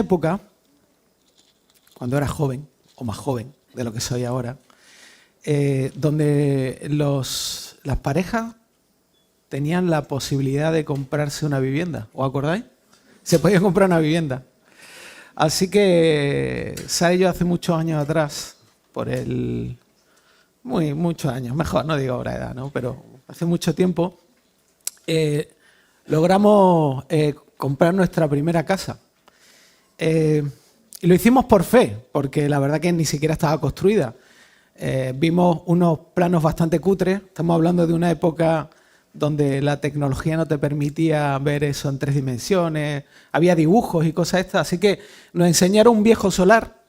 época, cuando era joven, o más joven de lo que soy ahora, donde las parejas tenían la posibilidad de comprarse una vivienda. ¿Os acordáis? Se podía comprar una vivienda. Así que Sara y yo hace muchos años atrás, muchos años, mejor, no digo ahora edad, ¿no? Pero hace mucho tiempo, logramos comprar nuestra primera casa. Y lo hicimos por fe, porque la verdad que ni siquiera estaba construida. Vimos unos planos bastante cutres, estamos hablando de una época donde la tecnología no te permitía ver eso en 3 dimensiones, había dibujos y cosas estas, así que nos enseñaron un viejo solar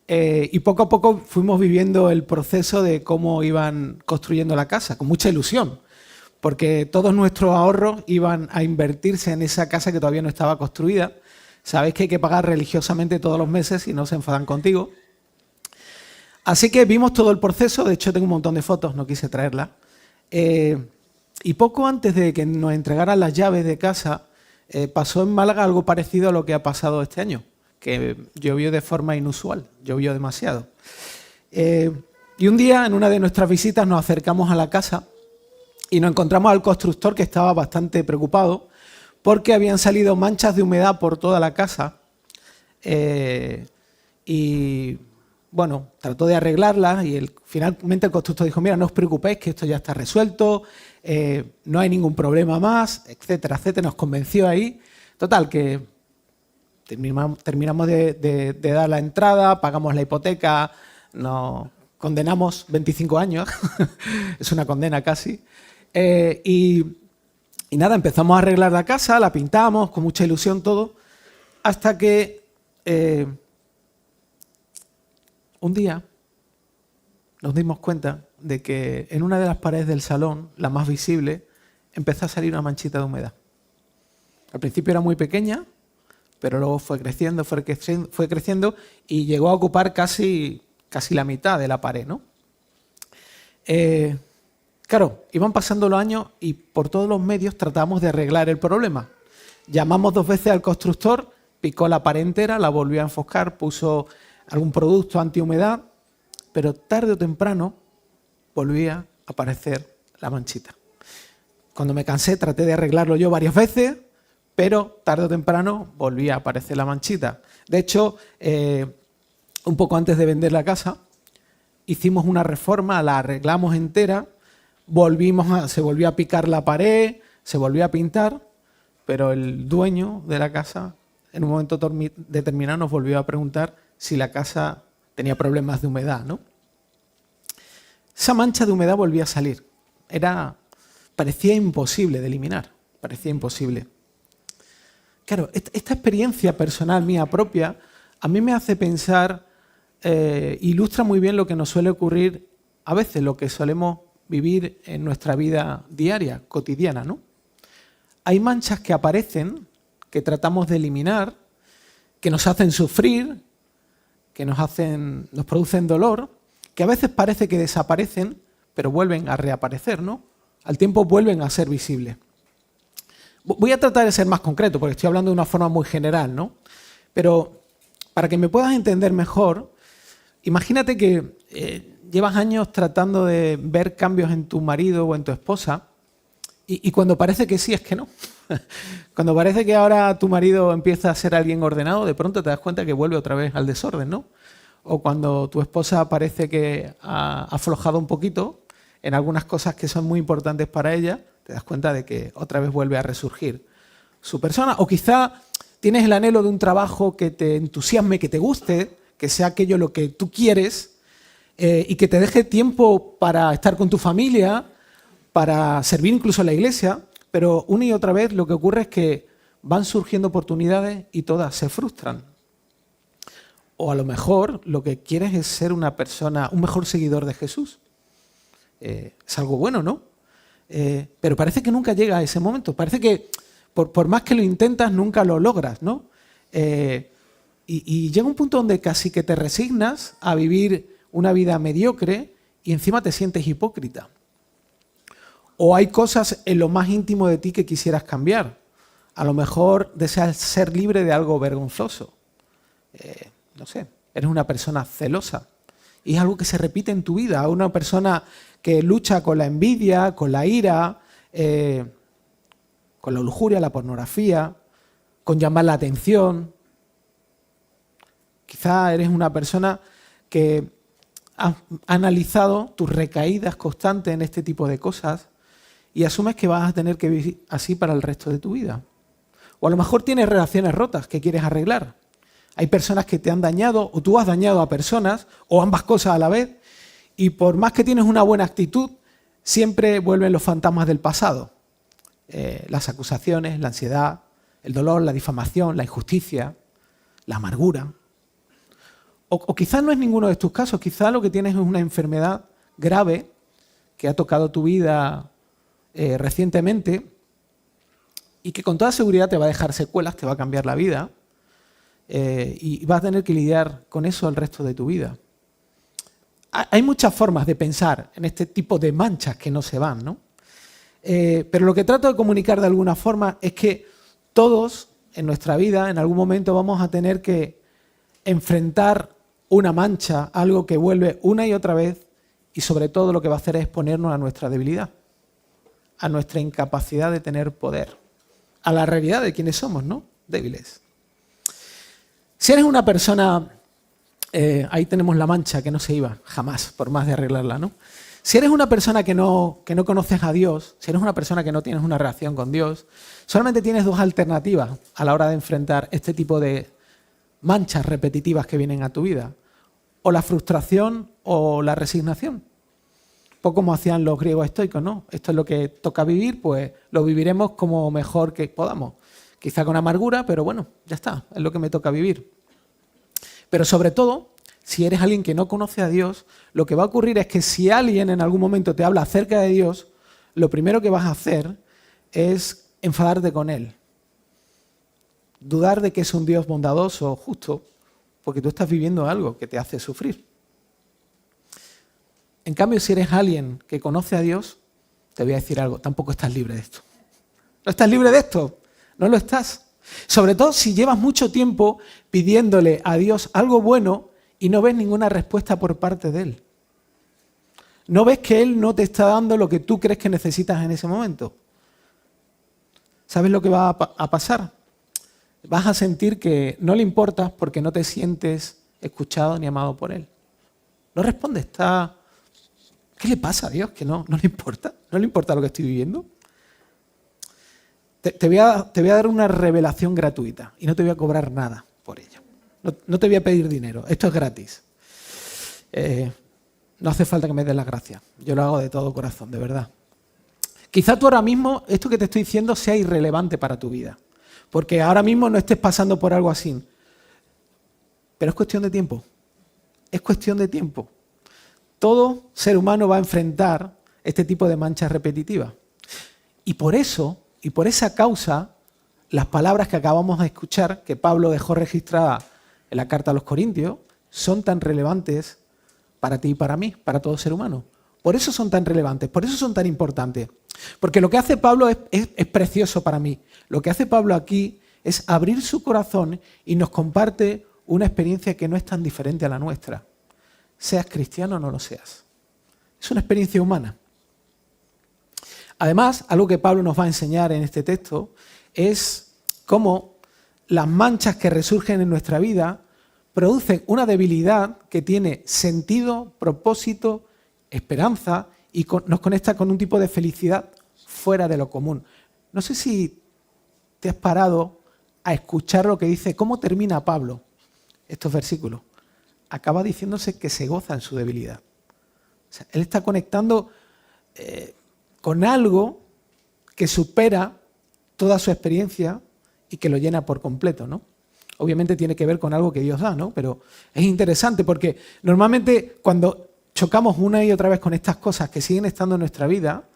y poco a poco fuimos viviendo el proceso de cómo iban construyendo la casa, con mucha ilusión, porque todos nuestros ahorros iban a invertirse en esa casa que todavía no estaba construida. Sabéis que hay que pagar religiosamente todos los meses y no se enfadan contigo. Así que vimos todo el proceso, de hecho tengo un montón de fotos, no quise traerlas. Y poco antes de que nos entregaran las llaves de casa, pasó en Málaga algo parecido a lo que ha pasado este año, que llovió de forma inusual, llovió demasiado. Y un día, en una de nuestras visitas, nos acercamos a la casa y nos encontramos al constructor, que estaba bastante preocupado porque habían salido manchas de humedad por toda la casa y bueno, trató de arreglarlas y finalmente el constructor dijo: mira, no os preocupéis, que esto ya está resuelto, no hay ningún problema más, etcétera, etcétera. Nos convenció ahí. Total, que terminamos de dar la entrada, pagamos la hipoteca, nos condenamos 25 años, es una condena casi, y nada, empezamos a arreglar la casa, la pintamos con mucha ilusión todo, hasta que un día nos dimos cuenta de que en una de las paredes del salón, la más visible, empezó a salir una manchita de humedad. Al principio era muy pequeña, pero luego fue creciendo y llegó a ocupar casi la mitad de la pared, ¿no? Claro, iban pasando los años y por todos los medios tratamos de arreglar el problema. Llamamos 2 veces al constructor, picó la pared entera, la volvió a enfocar, puso algún producto antihumedad, pero tarde o temprano volvía a aparecer la manchita. Cuando me cansé traté de arreglarlo yo varias veces, pero tarde o temprano volvía a aparecer la manchita. De hecho, un poco antes de vender la casa, hicimos una reforma, la arreglamos entera, se volvió a picar la pared, se volvió a pintar, pero el dueño de la casa en un momento determinado nos volvió a preguntar si la casa tenía problemas de humedad, ¿no? Esa mancha de humedad volvía a salir. Parecía imposible de eliminar, parecía imposible. Claro, esta experiencia personal mía propia a mí me hace pensar, ilustra muy bien lo que nos suele ocurrir a veces, lo que solemos vivir en nuestra vida diaria, cotidiana, ¿no? Hay manchas que aparecen, que tratamos de eliminar, que nos hacen sufrir, que nos producen dolor, que a veces parece que desaparecen, pero vuelven a reaparecer, ¿no? Al tiempo vuelven a ser visibles. Voy a tratar de ser más concreto, porque estoy hablando de una forma muy general, ¿no? Pero para que me puedas entender mejor, imagínate que llevas años tratando de ver cambios en tu marido o en tu esposa y cuando parece que sí, es que no. Cuando parece que ahora tu marido empieza a ser alguien ordenado, de pronto te das cuenta que vuelve otra vez al desorden, ¿no? O cuando tu esposa parece que ha aflojado un poquito en algunas cosas que son muy importantes para ella, te das cuenta de que otra vez vuelve a resurgir su persona. O quizá tienes el anhelo de un trabajo que te entusiasme, que te guste, que sea aquello lo que tú quieres y que te deje tiempo para estar con tu familia, para servir incluso en la iglesia, pero una y otra vez lo que ocurre es que van surgiendo oportunidades y todas se frustran. O a lo mejor lo que quieres es ser una persona, un mejor seguidor de Jesús. Es algo bueno, ¿no? Pero parece que nunca llega a ese momento. Parece que por más que lo intentas, nunca lo logras, ¿no? Y llega un punto donde casi que te resignas a vivir una vida mediocre y encima te sientes hipócrita. O hay cosas en lo más íntimo de ti que quisieras cambiar. A lo mejor deseas ser libre de algo vergonzoso. no sé, eres una persona celosa y es algo que se repite en tu vida, una persona que lucha con la envidia, con la ira, con la lujuria, la pornografía, con llamar la atención. Quizá eres una persona que ha analizado tus recaídas constantes en este tipo de cosas y asumes que vas a tener que vivir así para el resto de tu vida. O a lo mejor tienes relaciones rotas que quieres arreglar. Hay personas que te han dañado o tú has dañado a personas o ambas cosas a la vez y por más que tienes una buena actitud, siempre vuelven los fantasmas del pasado. Las acusaciones, la ansiedad, el dolor, la difamación, la injusticia, la amargura. O quizás no es ninguno de tus casos, quizás lo que tienes es una enfermedad grave que ha tocado tu vida recientemente y que con toda seguridad te va a dejar secuelas, te va a cambiar la vida y vas a tener que lidiar con eso el resto de tu vida. Hay muchas formas de pensar en este tipo de manchas que no se van, ¿no? Pero lo que trato de comunicar de alguna forma es que todos en nuestra vida en algún momento vamos a tener que enfrentar una mancha, algo que vuelve una y otra vez y sobre todo lo que va a hacer es exponernos a nuestra debilidad, a nuestra incapacidad de tener poder, a la realidad de quienes somos, ¿no? Débiles. Si eres una persona, ahí tenemos la mancha que no se iba jamás, por más de arreglarla, ¿no? Si eres una persona que no conoces a Dios, si eres una persona que no tienes una relación con Dios, solamente tienes dos alternativas a la hora de enfrentar este tipo de manchas repetitivas que vienen a tu vida. O la frustración o la resignación. Poco como hacían los griegos estoicos, ¿no? Esto es lo que toca vivir, pues lo viviremos como mejor que podamos. Quizá con amargura, pero bueno, ya está, es lo que me toca vivir. Pero sobre todo, si eres alguien que no conoce a Dios, lo que va a ocurrir es que si alguien en algún momento te habla acerca de Dios, lo primero que vas a hacer es enfadarte con Él. Dudar de que es un Dios bondadoso o justo, porque tú estás viviendo algo que te hace sufrir. En cambio, si eres alguien que conoce a Dios, te voy a decir algo, tampoco estás libre de esto. No estás libre de esto, no lo estás. Sobre todo si llevas mucho tiempo pidiéndole a Dios algo bueno y no ves ninguna respuesta por parte de Él. No ves que Él no te está dando lo que tú crees que necesitas en ese momento. ¿Sabes lo que va a pasar? Vas a sentir que no le importas porque no te sientes escuchado ni amado por Él. No responde, está... ¿Qué le pasa a Dios? ¿Que no le importa? ¿No le importa lo que estoy viviendo? Te voy a dar una revelación gratuita y no te voy a cobrar nada por ello. No te voy a pedir dinero, esto es gratis. No hace falta que me des las gracias, yo lo hago de todo corazón, de verdad. Quizá tú ahora mismo, esto que te estoy diciendo sea irrelevante para tu vida, porque ahora mismo no estés pasando por algo así. Pero es cuestión de tiempo, es cuestión de tiempo. Todo ser humano va a enfrentar este tipo de manchas repetitivas. Y por eso, y por esa causa, las palabras que acabamos de escuchar, que Pablo dejó registradas en la carta a los Corintios, son tan relevantes para ti y para mí, para todo ser humano. Por eso son tan relevantes, por eso son tan importantes. Porque lo que hace Pablo es precioso para mí. Lo que hace Pablo aquí es abrir su corazón y nos comparte una experiencia que no es tan diferente a la nuestra. Seas cristiano o no lo seas. Es una experiencia humana. Además, algo que Pablo nos va a enseñar en este texto es cómo las manchas que resurgen en nuestra vida producen una debilidad que tiene sentido, propósito, esperanza y nos conecta con un tipo de felicidad fuera de lo común. No sé si te has parado a escuchar lo que dice, cómo termina Pablo estos versículos. Acaba diciéndose que se goza en su debilidad. O sea, él está conectando con algo que supera toda su experiencia y que lo llena por completo, ¿no? Obviamente tiene que ver con algo que Dios da, ¿no? Pero es interesante porque normalmente cuando chocamos una y otra vez con estas cosas que siguen estando en nuestra vida,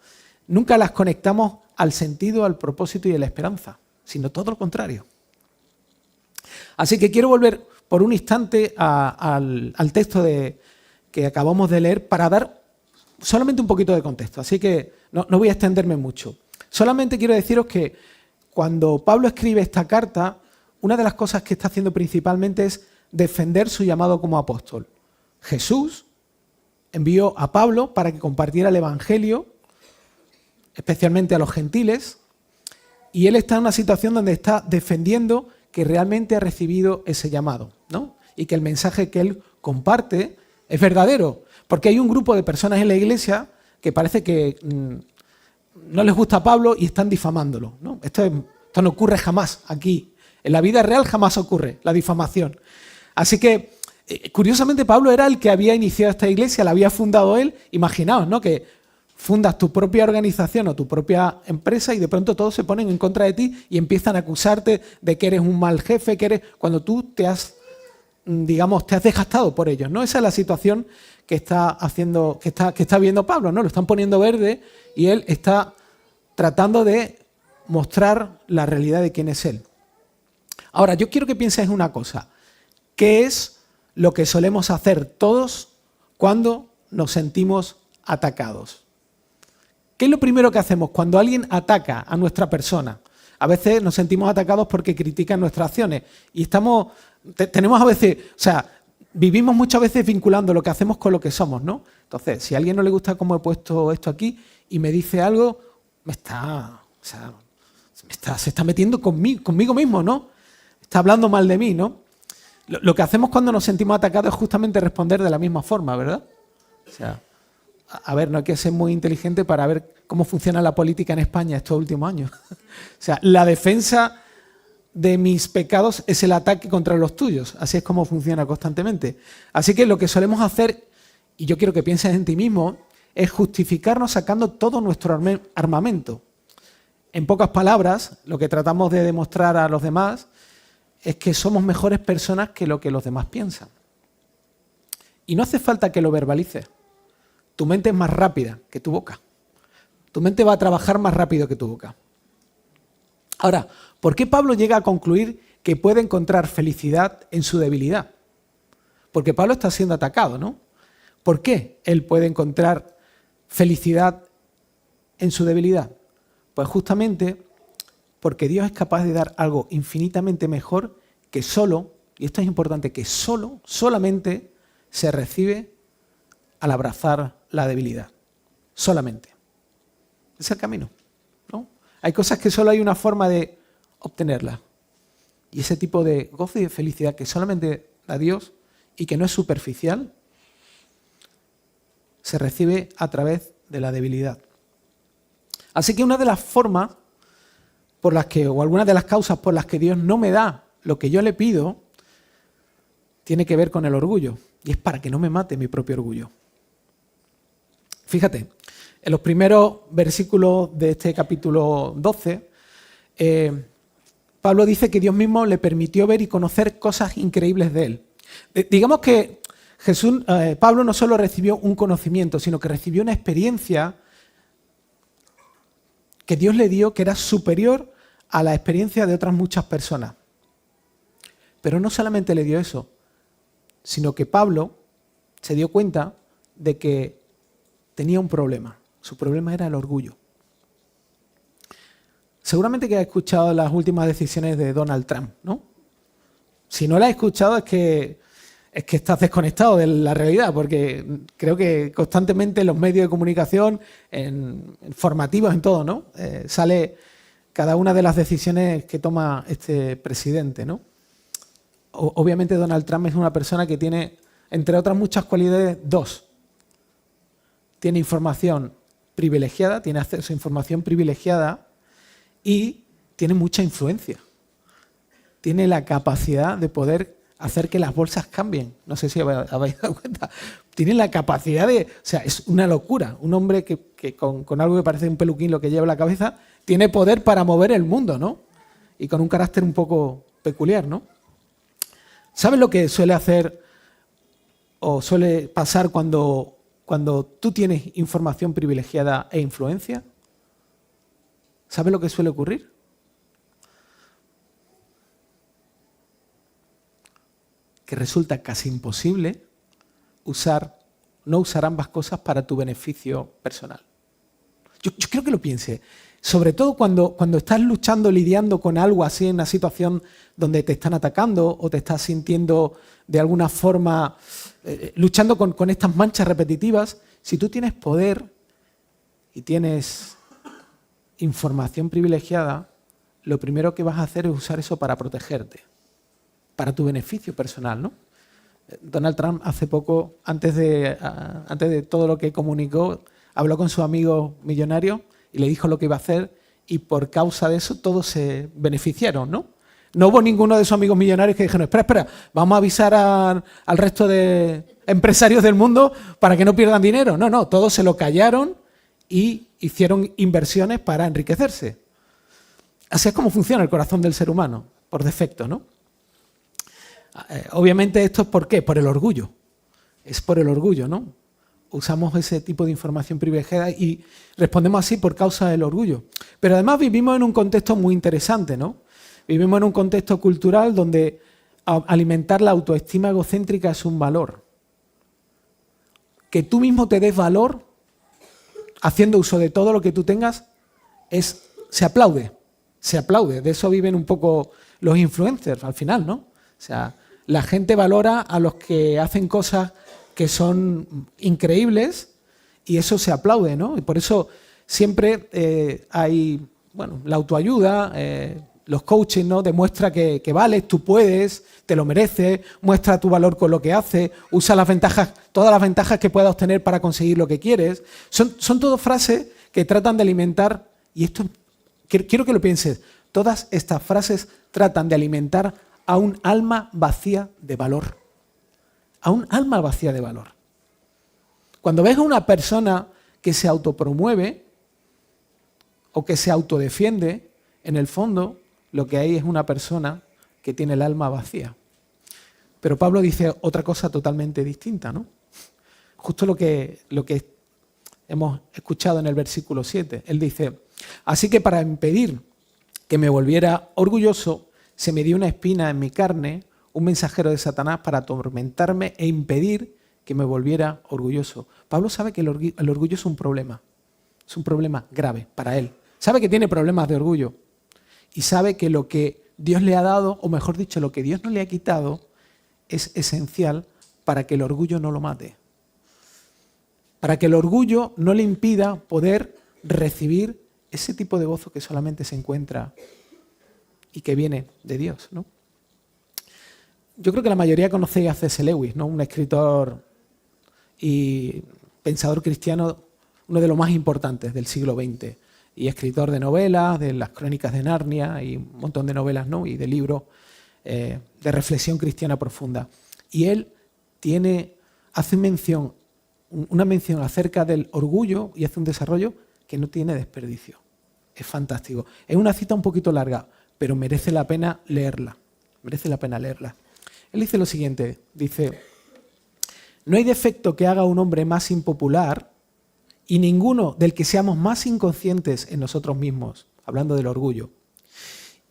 nunca las conectamos al sentido, al propósito y a la esperanza, sino todo lo contrario. Así que quiero volver por un instante al texto que acabamos de leer para dar solamente un poquito de contexto. Así que no voy a extenderme mucho. Solamente quiero deciros que cuando Pablo escribe esta carta, una de las cosas que está haciendo principalmente es defender su llamado como apóstol? Jesús envió a Pablo para que compartiera el Evangelio, especialmente a los gentiles, y él está en una situación donde está defendiendo que realmente ha recibido ese llamado, ¿no? Y que el mensaje que él comparte es verdadero, porque hay un grupo de personas en la iglesia que parece que no les gusta a Pablo y están difamándolo, ¿no? Esto no ocurre jamás aquí. En la vida real jamás ocurre la difamación. Así que, curiosamente, Pablo era el que había iniciado esta iglesia, la había fundado él. Imaginaos, ¿no? Que fundas tu propia organización o tu propia empresa y de pronto todos se ponen en contra de ti y empiezan a acusarte de que eres un mal jefe, cuando tú te has desgastado por ellos, ¿no? Esa es la situación que está viendo Pablo, ¿no? Lo están poniendo verde y él está tratando de mostrar la realidad de quién es él. Ahora, yo quiero que pienses en una cosa. ¿Qué es lo que solemos hacer todos cuando nos sentimos atacados? ¿Qué es lo primero que hacemos cuando alguien ataca a nuestra persona? A veces nos sentimos atacados porque critican nuestras acciones y tenemos a veces, vivimos muchas veces vinculando lo que hacemos con lo que somos, ¿no? Entonces, si a alguien no le gusta cómo he puesto esto aquí y me dice algo, se está metiendo conmigo mismo, ¿no? Está hablando mal de mí, ¿no? Lo que hacemos cuando nos sentimos atacados es justamente responder de la misma forma, ¿verdad? A ver, no hay que ser muy inteligente para ver cómo funciona la política en España estos últimos años. La defensa de mis pecados es el ataque contra los tuyos. Así es como funciona constantemente. Así que lo que solemos hacer, y yo quiero que pienses en ti mismo, es justificarnos sacando todo nuestro armamento. En pocas palabras, lo que tratamos de demostrar a los demás es que somos mejores personas que lo que los demás piensan. Y no hace falta que lo verbalices. Tu mente es más rápida que tu boca. Tu mente va a trabajar más rápido que tu boca. Ahora, ¿por qué Pablo llega a concluir que puede encontrar felicidad en su debilidad? Porque Pablo está siendo atacado, ¿no? ¿Por qué él puede encontrar felicidad en su debilidad? Pues justamente porque Dios es capaz de dar algo infinitamente mejor que solo, y esto es importante, que solamente se recibe al abrazar la debilidad. Solamente. Es el camino, ¿no? Hay cosas que solo hay una forma de obtenerlas. Y ese tipo de gozo y de felicidad que solamente da Dios y que no es superficial, se recibe a través de la debilidad. Así que una de las formas por las que, o algunas de las causas por las que Dios no me da lo que yo le pido, tiene que ver con el orgullo. Y es para que no me mate mi propio orgullo. Fíjate, en los primeros versículos de este capítulo 12, Pablo dice que Dios mismo le permitió ver y conocer cosas increíbles de él. Digamos que Pablo no solo recibió un conocimiento, sino que recibió una experiencia que Dios le dio que era superior a la experiencia de otras muchas personas. Pero no solamente le dio eso, sino que Pablo se dio cuenta de que tenía un problema. Su problema era el orgullo. Seguramente que has escuchado las últimas decisiones de Donald Trump, ¿no? Si no las has escuchado es que estás desconectado de la realidad, porque creo que constantemente en los medios de comunicación, en formativos, en todo, ¿no? Sale cada una de las decisiones que toma este presidente, ¿no? Obviamente Donald Trump es una persona que tiene, entre otras muchas cualidades, dos. Tiene información privilegiada, tiene acceso a información privilegiada y tiene mucha influencia. Tiene la capacidad de poder hacer que las bolsas cambien. No sé si habéis dado cuenta. Tiene la capacidad es una locura. Un hombre que con algo que parece un peluquín lo que lleva en la cabeza, tiene poder para mover el mundo, ¿no? Y con un carácter un poco peculiar, ¿no? ¿Sabes lo que suele hacer o suele pasar cuando tú tienes información privilegiada e influencia? ¿Sabes lo que suele ocurrir? Que resulta casi imposible no usar ambas cosas para tu beneficio personal. Yo creo que lo piense. Sobre todo cuando estás luchando, lidiando con algo así en una situación donde te están atacando o te estás sintiendo de alguna forma luchando con estas manchas repetitivas. Si tú tienes poder y tienes información privilegiada, lo primero que vas a hacer es usar eso para protegerte, para tu beneficio personal, ¿no? Donald Trump hace poco, antes de todo lo que comunicó, habló con su amigo millonario y le dijo lo que iba a hacer, y por causa de eso todos se beneficiaron, ¿no? No hubo ninguno de esos amigos millonarios que dijeron, espera, vamos a avisar al resto de empresarios del mundo para que no pierdan dinero. No, todos se lo callaron y hicieron inversiones para enriquecerse. Así es como funciona el corazón del ser humano, por defecto, ¿no? Obviamente esto es ¿por qué? Por el orgullo. Es por el orgullo, ¿no? Usamos ese tipo de información privilegiada y respondemos así por causa del orgullo. Pero además vivimos en un contexto muy interesante, ¿no? Vivimos en un contexto cultural donde alimentar la autoestima egocéntrica es un valor. Que tú mismo te des valor haciendo uso de todo lo que tú tengas se aplaude. Se aplaude. De eso viven un poco los influencers al final, ¿no? O sea, la gente valora a los que hacen cosas que son increíbles y eso se aplaude, ¿no? Y por eso siempre hay, bueno, la autoayuda, los coaches, ¿no? Demuestra que vales, tú puedes, te lo mereces, muestra tu valor con lo que haces, usa las ventajas, todas las ventajas que puedas obtener para conseguir lo que quieres. Son todas frases que tratan de alimentar, y esto quiero que lo pienses, todas estas frases tratan de alimentar a un alma vacía de valor. A un alma vacía de valor. Cuando ves a una persona que se autopromueve o que se autodefiende, en el fondo lo que hay es una persona que tiene el alma vacía. Pero Pablo dice otra cosa totalmente distinta, ¿no? Justo lo que hemos escuchado en el versículo 7. Él dice, así que para impedir que me volviera orgulloso, se me dio una espina en mi carne, un mensajero de Satanás para atormentarme e impedir que me volviera orgulloso. Pablo sabe que el orgullo es un problema grave para él. Sabe que tiene problemas de orgullo y sabe que lo que Dios le ha dado, o mejor dicho, lo que Dios no le ha quitado, es esencial para que el orgullo no lo mate. Para que el orgullo no le impida poder recibir ese tipo de gozo que solamente se encuentra y que viene de Dios, ¿no? Yo creo que la mayoría conocéis a C.S. Lewis, ¿no? Un escritor y pensador cristiano, uno de los más importantes del siglo XX, y escritor de novelas, de las Crónicas de Narnia y un montón de novelas, ¿no? Y de libros de reflexión cristiana profunda. Y él hace una mención acerca del orgullo y hace un desarrollo que no tiene desperdicio. Es fantástico. Es una cita un poquito larga, pero merece la pena leerla. Merece la pena leerla. Él dice lo siguiente, dice, no hay defecto que haga a un hombre más impopular y ninguno del que seamos más inconscientes en nosotros mismos, hablando del orgullo.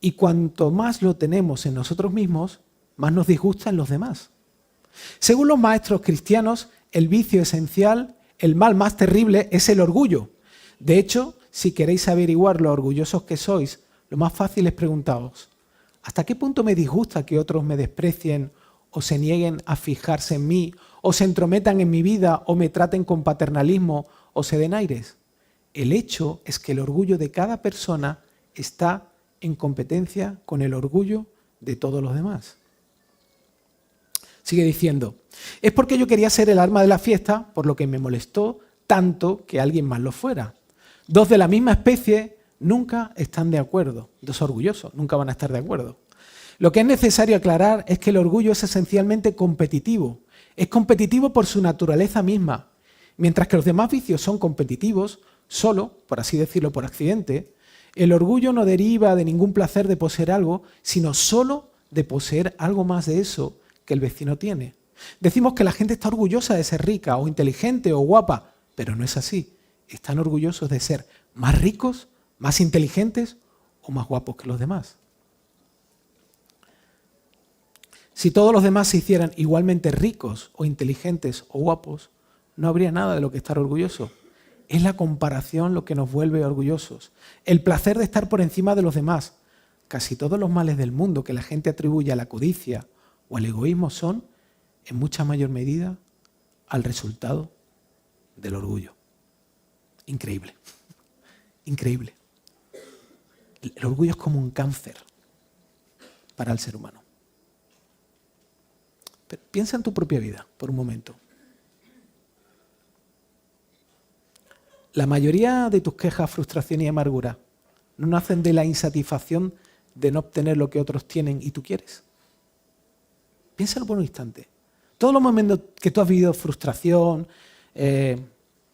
Y cuanto más lo tenemos en nosotros mismos, más nos disgusta en los demás. Según los maestros cristianos, el vicio esencial, el mal más terrible es el orgullo. De hecho, si queréis averiguar lo orgullosos que sois, lo más fácil es preguntaros, ¿hasta qué punto me disgusta que otros me desprecien o se nieguen a fijarse en mí o se entrometan en mi vida o me traten con paternalismo o se den aires? El hecho es que el orgullo de cada persona está en competencia con el orgullo de todos los demás. Sigue diciendo, es porque yo quería ser el alma de la fiesta, por lo que me molestó tanto que alguien más lo fuera. Dos de la misma especie nunca están de acuerdo. Dos orgullosos nunca van a estar de acuerdo. Lo que es necesario aclarar es que el orgullo es esencialmente competitivo. Es competitivo por su naturaleza misma. Mientras que los demás vicios son competitivos, solo, por así decirlo, por accidente, el orgullo no deriva de ningún placer de poseer algo, sino solo de poseer algo más de eso que el vecino tiene. Decimos que la gente está orgullosa de ser rica o inteligente o guapa, pero no es así. Están orgullosos de ser más ricos, más inteligentes o más guapos que los demás. Si todos los demás se hicieran igualmente ricos o inteligentes o guapos, no habría nada de lo que estar orgulloso. Es la comparación lo que nos vuelve orgullosos. El placer de estar por encima de los demás. Casi todos los males del mundo que la gente atribuye a la codicia o al egoísmo son, en mucha mayor medida, al resultado del orgullo. Increíble. Increíble. El orgullo es como un cáncer para el ser humano. Pero piensa en tu propia vida por un momento. La mayoría de tus quejas, frustración y amargura no nacen de la insatisfacción de no obtener lo que otros tienen y tú quieres. Piénsalo por un instante. Todos los momentos que tú has vivido frustración,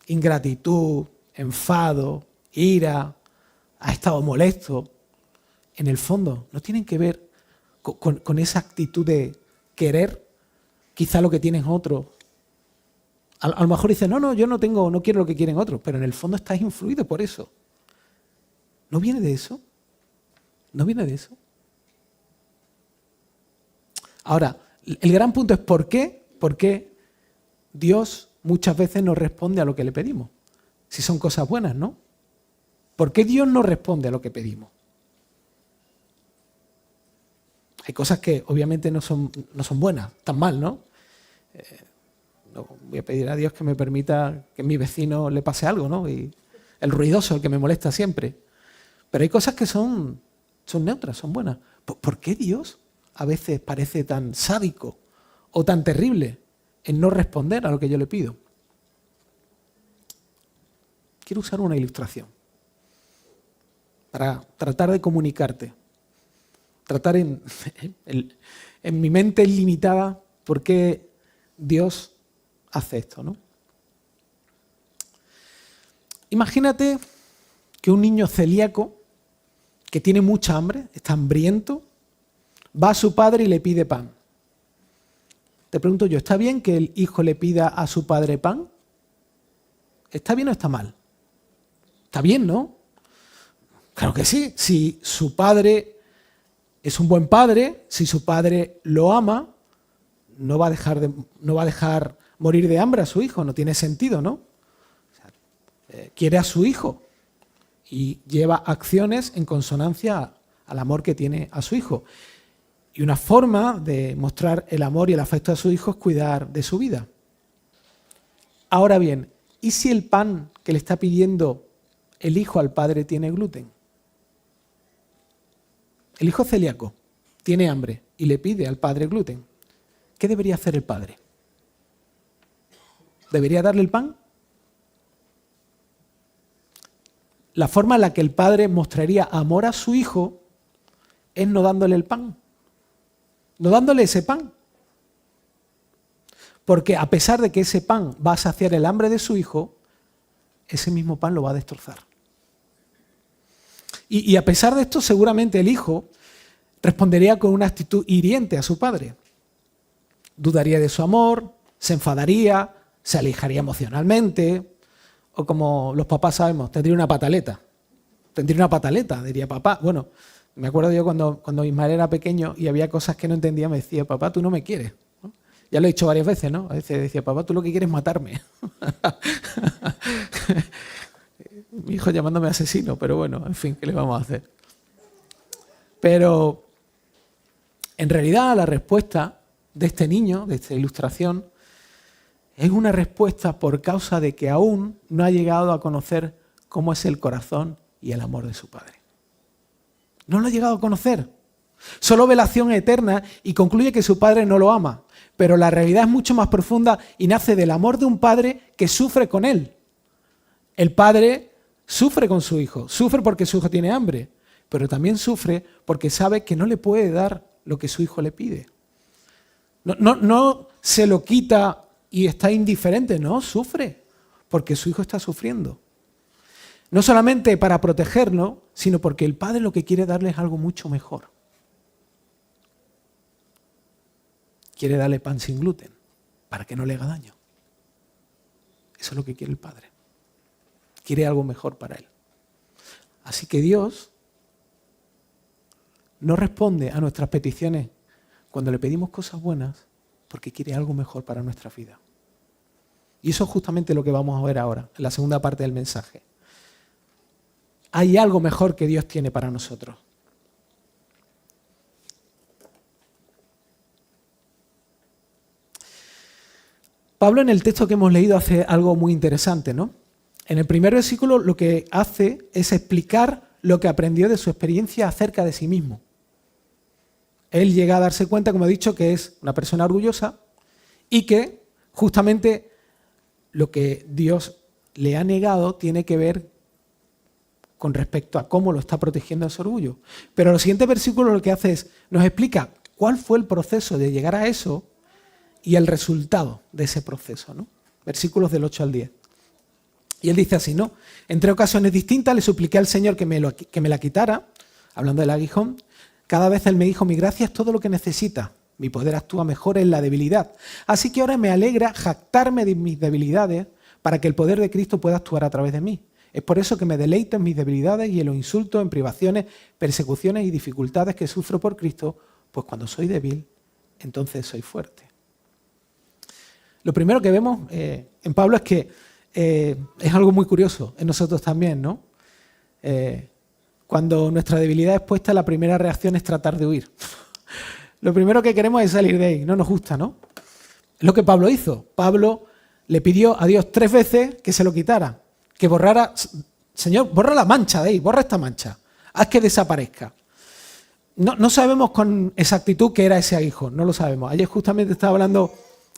ingratitud, enfado, ira, has estado molesto, en el fondo no tienen que ver con esa actitud de querer quizá lo que tienen otros. A lo mejor dices, no, yo no quiero lo que quieren otros, pero en el fondo estás influido por eso. ¿No viene de eso? ¿No viene de eso? Ahora, el gran punto es ¿por qué? ¿Por qué Dios muchas veces no responde a lo que le pedimos? Si son cosas buenas, ¿no? ¿Por qué Dios no responde a lo que pedimos? Hay cosas que obviamente no son buenas, están mal, ¿no? No voy a pedir a Dios que me permita que a mi vecino le pase algo, ¿no? Y el ruidoso, el que me molesta siempre. Pero hay cosas que son neutras, son buenas. ¿Por qué Dios a veces parece tan sádico o tan terrible en no responder a lo que yo le pido? Quiero usar una ilustración para tratar de comunicarte. Tratar en mi mente limitada por qué Dios hace esto, ¿no? Imagínate que un niño celíaco que tiene mucha hambre, está hambriento, va a su padre y le pide pan. Te pregunto yo, ¿está bien que el hijo le pida a su padre pan? ¿Está bien o está mal? Está bien, ¿no? Claro que sí. Si su padre es un buen padre, si su padre lo ama, no va a dejar morir de hambre a su hijo, no tiene sentido, ¿no? O sea, quiere a su hijo y lleva acciones en consonancia al amor que tiene a su hijo. Y una forma de mostrar el amor y el afecto a su hijo es cuidar de su vida. Ahora bien, ¿y si el pan que le está pidiendo el hijo al padre tiene gluten? El hijo celíaco tiene hambre y le pide al padre gluten. ¿Qué debería hacer el padre? ¿Debería darle el pan? La forma en la que el padre mostraría amor a su hijo es no dándole el pan. No dándole ese pan. Porque a pesar de que ese pan va a saciar el hambre de su hijo, ese mismo pan lo va a destrozar. Y a pesar de esto, seguramente el hijo respondería con una actitud hiriente a su padre. Dudaría de su amor, se enfadaría, se alejaría emocionalmente, o como los papás sabemos, tendría una pataleta. Tendría una pataleta, diría papá. Bueno, me acuerdo yo cuando Ismael era pequeño y había cosas que no entendía, me decía, papá, tú no me quieres, ¿no? Ya lo he dicho varias veces, ¿no? A veces decía, papá, tú lo que quieres es matarme. Mi hijo llamándome asesino, pero bueno, en fin, ¿qué le vamos a hacer? Pero en realidad la respuesta de este niño, de esta ilustración, es una respuesta por causa de que aún no ha llegado a conocer cómo es el corazón y el amor de su padre. No lo ha llegado a conocer. Solo ve la acción eterna y concluye que su padre no lo ama. Pero la realidad es mucho más profunda y nace del amor de un padre que sufre con él. El padre sufre con su hijo, sufre porque su hijo tiene hambre, pero también sufre porque sabe que no le puede dar lo que su hijo le pide. No se lo quita y está indiferente, no, sufre porque su hijo está sufriendo. No solamente para protegerlo, sino porque el padre lo que quiere darle es algo mucho mejor. Quiere darle pan sin gluten para que no le haga daño. Eso es lo que quiere el padre. Quiere algo mejor para él. Así que Dios no responde a nuestras peticiones cuando le pedimos cosas buenas porque quiere algo mejor para nuestra vida. Y eso es justamente lo que vamos a ver ahora, en la segunda parte del mensaje. Hay algo mejor que Dios tiene para nosotros. Pablo en el texto que hemos leído hace algo muy interesante, ¿no? En el primer versículo lo que hace es explicar lo que aprendió de su experiencia acerca de sí mismo. Él llega a darse cuenta, como he dicho, que es una persona orgullosa y que justamente lo que Dios le ha negado tiene que ver con respecto a cómo lo está protegiendo ese orgullo. Pero el siguiente versículo lo que hace es, nos explica cuál fue el proceso de llegar a eso y el resultado de ese proceso, ¿no? Versículos del 8 al 10. Y él dice así, ¿no? En 3 ocasiones distintas le supliqué al Señor que me la quitara, hablando del aguijón. Cada vez él me dijo, mi gracia es todo lo que necesita. Mi poder actúa mejor en la debilidad. Así que ahora me alegra jactarme de mis debilidades para que el poder de Cristo pueda actuar a través de mí. Es por eso que me deleito en mis debilidades y en los insultos, en privaciones, persecuciones y dificultades que sufro por Cristo, pues cuando soy débil, entonces soy fuerte. Lo primero que vemos en Pablo es que es algo muy curioso en nosotros también, ¿no? Cuando nuestra debilidad es puesta, la primera reacción es tratar de huir. Lo primero que queremos es salir de ahí, no nos gusta, ¿no? Es lo que Pablo hizo. Pablo le pidió a Dios 3 veces que se lo quitara, que borrara, Señor, borra la mancha de ahí, borra esta mancha, haz que desaparezca. No sabemos con exactitud qué era ese aguijón, no lo sabemos. Ayer justamente estaba hablando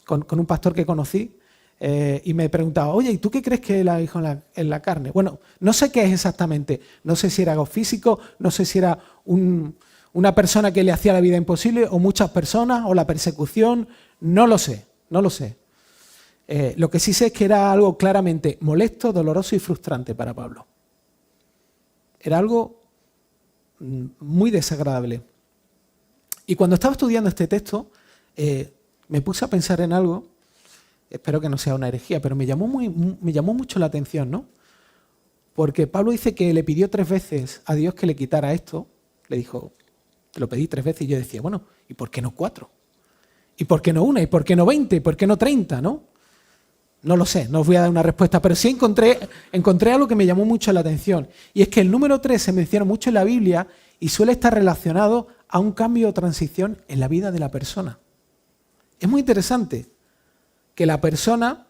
con un pastor que conocí y me preguntaba, oye, ¿y tú qué crees que es el aguijón en la carne? Bueno, no sé qué es exactamente, no sé si era algo físico, no sé si era una persona que le hacía la vida imposible o muchas personas o la persecución, no lo sé. Lo que sí sé es que era algo claramente molesto, doloroso y frustrante para Pablo. Era algo muy desagradable. Y cuando estaba estudiando este texto, me puse a pensar en algo, espero que no sea una herejía, pero me llamó mucho la atención, ¿no? Porque Pablo dice que le pidió 3 veces a Dios que le quitara esto, le dijo, te lo pedí 3 veces, y yo decía, bueno, ¿y por qué no 4? ¿Y por qué no 1? ¿Y por qué no 20? ¿Y por qué no 30? ¿No? No lo sé, no os voy a dar una respuesta, pero sí encontré algo que me llamó mucho la atención. Y es que el número 3 se menciona mucho en la Biblia y suele estar relacionado a un cambio o transición en la vida de la persona. Es muy interesante que la persona,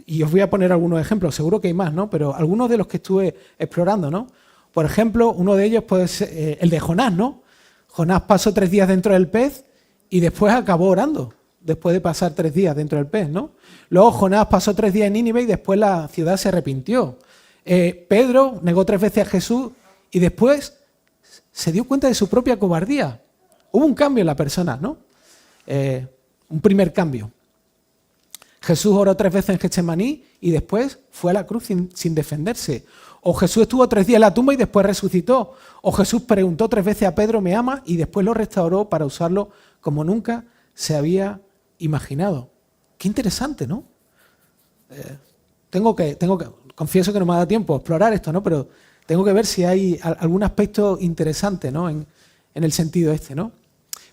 y os voy a poner algunos ejemplos, seguro que hay más, ¿no? Pero algunos de los que estuve explorando, ¿no? Por ejemplo, uno de ellos puede ser el de Jonás, ¿no? Jonás pasó 3 días dentro del pez y después acabó orando, después de pasar 3 días dentro del pez, ¿no? Luego Jonás pasó 3 días en Nínive y después la ciudad se arrepintió. Pedro negó 3 veces a Jesús y después se dio cuenta de su propia cobardía. Hubo un cambio en la persona, ¿no? Un primer cambio. Jesús oró 3 veces en Getsemaní y después fue a la cruz sin defenderse. O Jesús estuvo 3 días en la tumba y después resucitó. O Jesús preguntó 3 veces a Pedro, ¿me amas? Y después lo restauró para usarlo como nunca se había imaginado. Qué interesante, ¿no? Confieso que no me ha dado tiempo a explorar esto, ¿no? Pero tengo que ver si hay algún aspecto interesante, ¿no? En el sentido este, ¿no?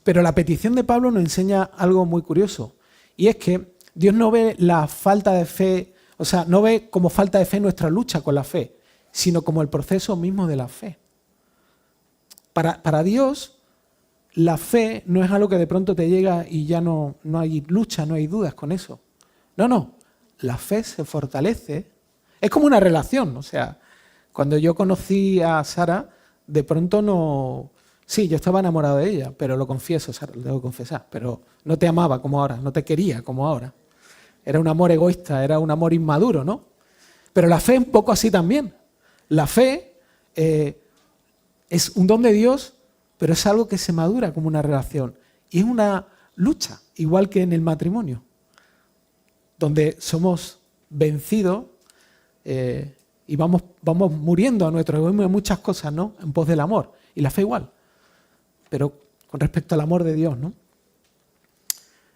Pero la petición de Pablo nos enseña algo muy curioso. Y es que Dios no ve la falta de fe, o sea, no ve como falta de fe nuestra lucha con la fe, sino como el proceso mismo de la fe. Para Dios, la fe no es algo que de pronto te llega y ya no hay lucha, no hay dudas con eso. No. La fe se fortalece. Es como una relación. O sea, cuando yo conocí a Sara, de pronto no... Sí, yo estaba enamorado de ella, pero lo confieso, Sara, lo debo confesar. Pero no te amaba como ahora, no te quería como ahora. Era un amor egoísta, era un amor inmaduro, ¿no? Pero la fe es un poco así también. La fe es un don de Dios, pero es algo que se madura como una relación. Y es una lucha, igual que en el matrimonio, donde somos vencidos y vamos muriendo a nuestro egoísmo en muchas cosas, ¿no? En pos del amor. Y la fe igual, pero con respecto al amor de Dios, ¿no?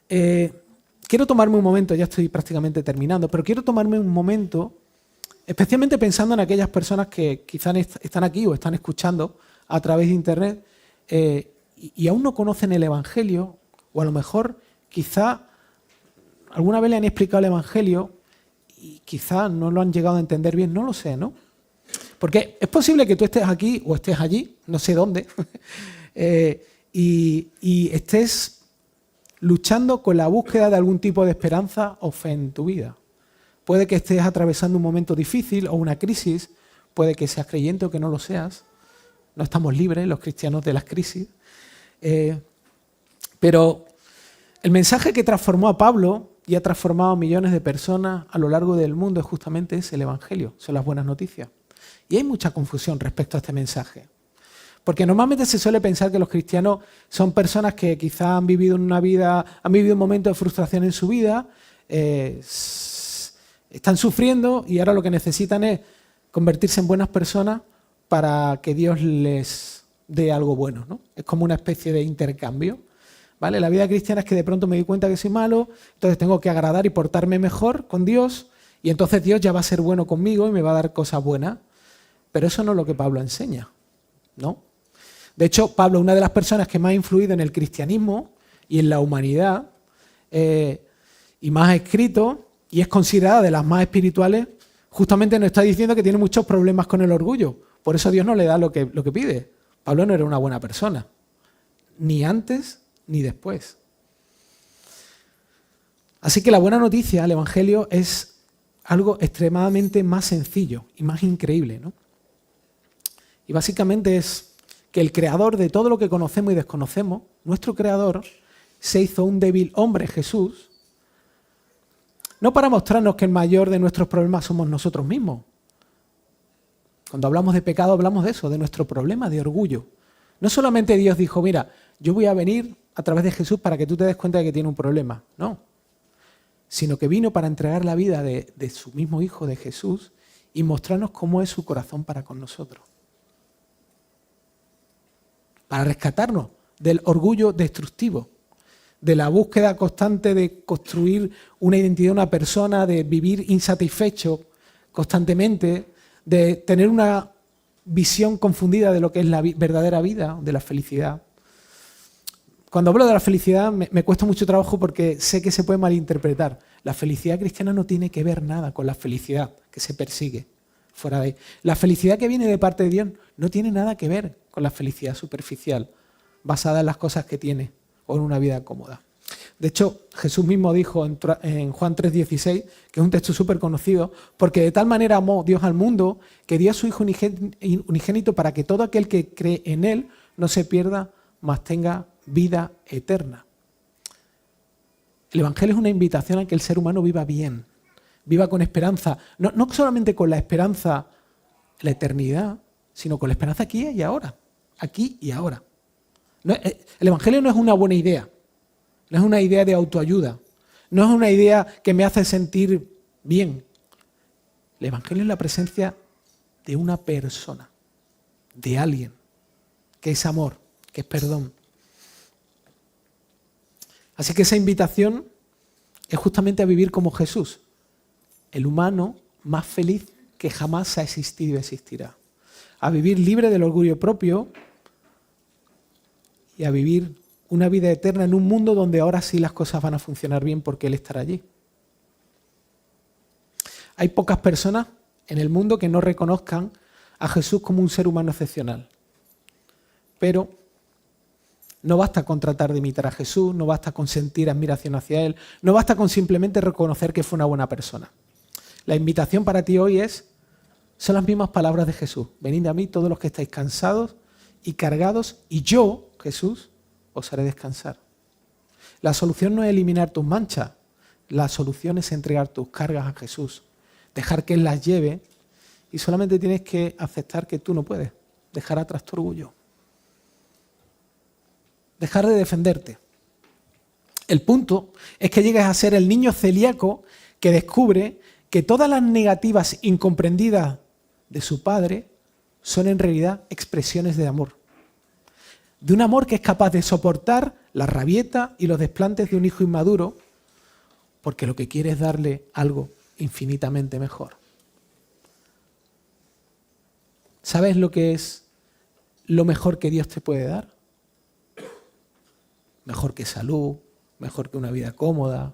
Quiero tomarme un momento, ya estoy prácticamente terminando, pero quiero tomarme un momento, especialmente pensando en aquellas personas que quizás están aquí o están escuchando a través de internet y aún no conocen el Evangelio, o a lo mejor quizá alguna vez le han explicado el Evangelio quizá no lo han llegado a entender bien, no lo sé, ¿no? Porque es posible que tú estés aquí o estés allí, no sé dónde, y estés luchando con la búsqueda de algún tipo de esperanza o fe en tu vida. Puede que estés atravesando un momento difícil o una crisis, puede que seas creyente o que no lo seas. No estamos libres los cristianos de las crisis. Pero el mensaje que transformó a Pablo y ha transformado a millones de personas a lo largo del mundo es justamente ese, el Evangelio, son las buenas noticias. Y hay mucha confusión respecto a este mensaje. Porque normalmente se suele pensar que los cristianos son personas que quizá han vivido una vida, han vivido un momento de frustración en su vida, están sufriendo y ahora lo que necesitan es convertirse en buenas personas para que Dios les dé algo bueno, ¿no? Es como una especie de intercambio, ¿vale? La vida cristiana es que de pronto me di cuenta que soy malo, entonces tengo que agradar y portarme mejor con Dios y entonces Dios ya va a ser bueno conmigo y me va a dar cosas buenas. Pero eso no es lo que Pablo enseña, ¿no? De hecho, Pablo, una de las personas que más ha influido en el cristianismo y en la humanidad, y más ha escrito, y es considerada de las más espirituales, justamente nos está diciendo que tiene muchos problemas con el orgullo. Por eso Dios no le da lo que pide. Pablo no era una buena persona, ni antes ni después. Así que la buena noticia, el Evangelio, es algo extremadamente más sencillo y más increíble, ¿no? Y básicamente es que el creador de todo lo que conocemos y desconocemos, nuestro creador, se hizo un débil hombre, Jesús, no para mostrarnos que el mayor de nuestros problemas somos nosotros mismos. Cuando hablamos de pecado hablamos de eso, de nuestro problema de orgullo. No solamente Dios dijo, mira, yo voy a venir a través de Jesús para que tú te des cuenta de que tiene un problema. No, sino que vino para entregar la vida de su mismo Hijo, de Jesús, y mostrarnos cómo es su corazón para con nosotros. Para rescatarnos del orgullo destructivo, de la búsqueda constante de construir una identidad de una persona, de vivir insatisfecho constantemente, de tener una visión confundida de lo que es la verdadera vida, de la felicidad. Cuando hablo de la felicidad me cuesta mucho trabajo porque sé que se puede malinterpretar. La felicidad cristiana no tiene que ver nada con la felicidad que se persigue fuera de ahí. La felicidad que viene de parte de Dios no tiene nada que ver con la felicidad superficial, basada en las cosas que tiene o en una vida cómoda. De hecho, Jesús mismo dijo en Juan 3:16, que es un texto súper conocido, porque de tal manera amó Dios al mundo que dio a su Hijo unigénito para que todo aquel que cree en Él no se pierda, mas tenga vida eterna. El Evangelio es una invitación a que el ser humano viva bien, viva con esperanza, no solamente con la esperanza en la eternidad, sino con la esperanza aquí y ahora. Aquí y ahora. El Evangelio no es una buena idea, no es una idea de autoayuda, no es una idea que me hace sentir bien. El Evangelio es la presencia de una persona, de alguien, que es amor, que es perdón. Así que esa invitación es justamente a vivir como Jesús, el humano más feliz que jamás ha existido y existirá. A vivir libre del orgullo propio y a vivir una vida eterna en un mundo donde ahora sí las cosas van a funcionar bien porque Él estará allí. Hay pocas personas en el mundo que no reconozcan a Jesús como un ser humano excepcional. Pero no basta con tratar de imitar a Jesús, no basta con sentir admiración hacia Él, no basta con simplemente reconocer que fue una buena persona. La invitación para ti hoy son las mismas palabras de Jesús. Venid a mí todos los que estáis cansados y cargados, y yo, Jesús, os haré descansar. La solución no es eliminar tus manchas, la solución es entregar tus cargas a Jesús, dejar que Él las lleve, y solamente tienes que aceptar que tú no puedes, dejar atrás tu orgullo. Dejar de defenderte. El punto es que llegues a ser el niño celíaco que descubre que todas las negativas incomprendidas de su padre son en realidad expresiones de amor. De un amor que es capaz de soportar la rabieta y los desplantes de un hijo inmaduro, porque lo que quiere es darle algo infinitamente mejor. ¿Sabes lo que es lo mejor que Dios te puede dar? Mejor que salud, mejor que una vida cómoda,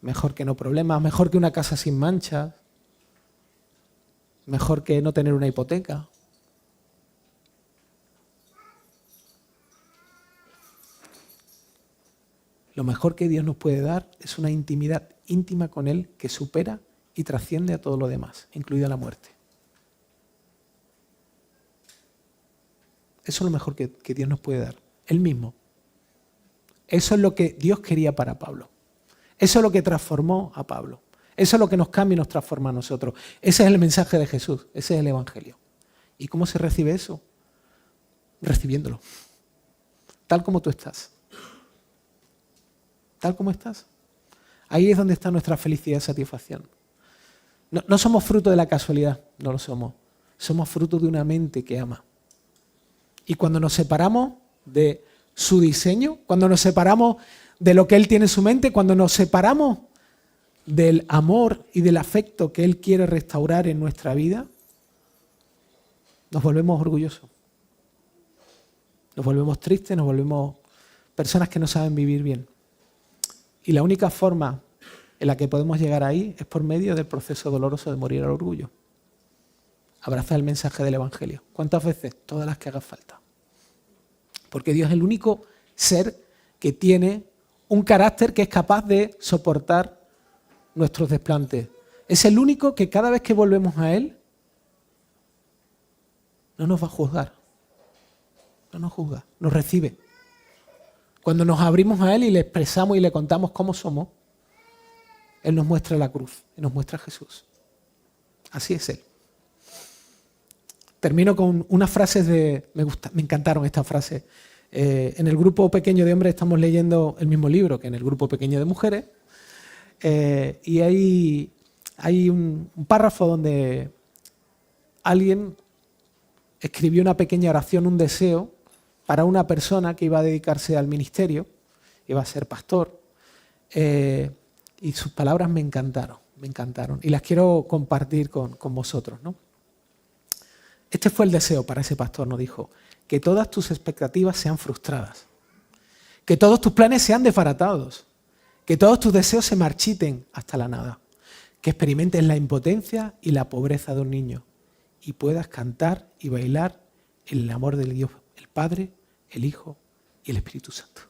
mejor que no problemas, mejor que una casa sin manchas, mejor que no tener una hipoteca. Lo mejor que Dios nos puede dar es una intimidad íntima con Él que supera y trasciende a todo lo demás, incluida la muerte. Eso es lo mejor que Dios nos puede dar, Él mismo. Eso es lo que Dios quería para Pablo. Eso es lo que transformó a Pablo. Eso es lo que nos cambia y nos transforma a nosotros. Ese es el mensaje de Jesús, ese es el Evangelio. ¿Y cómo se recibe eso? Recibiéndolo. Tal como tú estás. Tal como estás. Ahí es donde está nuestra felicidad y satisfacción. No somos fruto de la casualidad, no lo somos. Somos fruto de una mente que ama. Y cuando nos separamos de su diseño, cuando nos separamos de lo que Él tiene en su mente, cuando nos separamos del amor y del afecto que Él quiere restaurar en nuestra vida, nos volvemos orgullosos. Nos volvemos tristes, nos volvemos personas que no saben vivir bien. Y la única forma en la que podemos llegar ahí es por medio del proceso doloroso de morir al orgullo. Abrazar el mensaje del Evangelio. ¿Cuántas veces? Todas las que haga falta. Porque Dios es el único ser que tiene un carácter que es capaz de soportar nuestros desplantes. Es el único que cada vez que volvemos a Él no nos va a juzgar. No nos juzga, nos recibe. Cuando nos abrimos a Él y le expresamos y le contamos cómo somos, Él nos muestra la cruz, Él nos muestra a Jesús. Así es Él. Termino con unas frases me encantaron estas frases. En el grupo pequeño de hombres estamos leyendo el mismo libro que en el grupo pequeño de mujeres. Y hay un párrafo donde alguien escribió una pequeña oración, un deseo, para una persona que iba a dedicarse al ministerio, iba a ser pastor. Y sus palabras me encantaron. Y las quiero compartir con vosotros, ¿no? Este fue el deseo para ese pastor, nos dijo, que todas tus expectativas sean frustradas, que todos tus planes sean desbaratados, que todos tus deseos se marchiten hasta la nada, que experimentes la impotencia y la pobreza de un niño y puedas cantar y bailar en el amor del Dios, el Padre, el Hijo y el Espíritu Santo.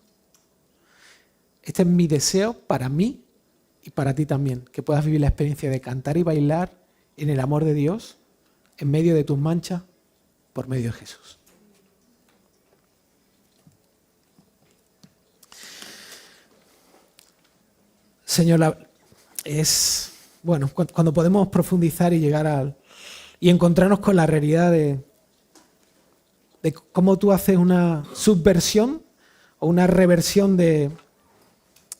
Este es mi deseo para mí y para ti también, que puedas vivir la experiencia de cantar y bailar en el amor de Dios, en medio de tus manchas, por medio de Jesús. Señor, es bueno cuando podemos profundizar y llegar y encontrarnos con la realidad de cómo tú haces una subversión o una reversión de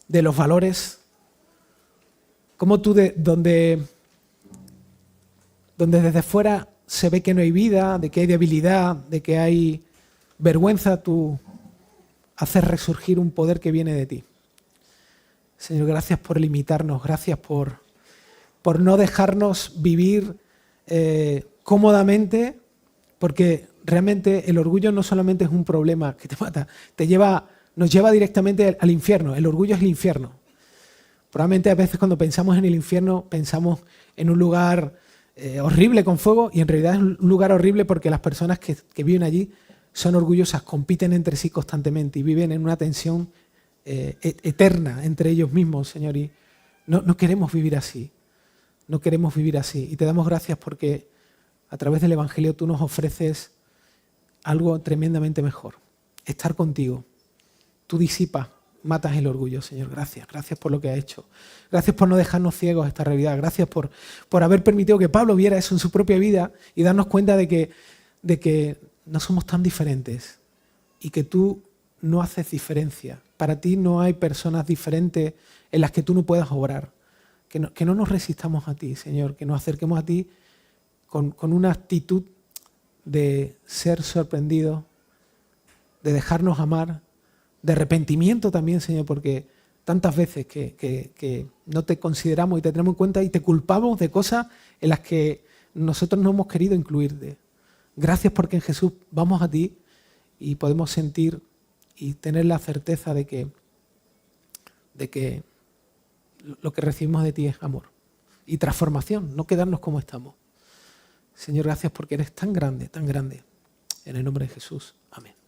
los valores, cómo tú donde desde fuera se ve que no hay vida, de que hay debilidad, de que hay vergüenza, tú haces resurgir un poder que viene de ti. Señor, gracias por limitarnos, gracias por no dejarnos vivir cómodamente, porque realmente el orgullo no solamente es un problema que te mata, nos lleva directamente al infierno. El orgullo es el infierno. Probablemente a veces cuando pensamos en el infierno pensamos en un lugar horrible con fuego, y en realidad es un lugar horrible porque las personas que viven allí son orgullosas, compiten entre sí constantemente y viven en una tensión eterna entre ellos mismos, Señor. Y no queremos vivir así, no queremos vivir así. Y te damos gracias porque a través del Evangelio tú nos ofreces algo tremendamente mejor, estar contigo. Tú disipas, matas el orgullo, Señor. Gracias por lo que has hecho. Gracias por no dejarnos ciegos a esta realidad. Gracias por haber permitido que Pablo viera eso en su propia vida y darnos cuenta de que no somos tan diferentes y que tú no haces diferencia. Para ti no hay personas diferentes en las que tú no puedas obrar. Que no nos resistamos a ti, Señor, que nos acerquemos a ti con una actitud de ser sorprendidos, de dejarnos amar, de arrepentimiento también, Señor, porque tantas veces que no te consideramos y te tenemos en cuenta y te culpamos de cosas en las que nosotros no hemos querido incluirte. Gracias porque en Jesús vamos a ti y podemos sentir y tener la certeza de que lo que recibimos de ti es amor y transformación, no quedarnos como estamos. Señor, gracias porque eres tan grande, tan grande. En el nombre de Jesús. Amén.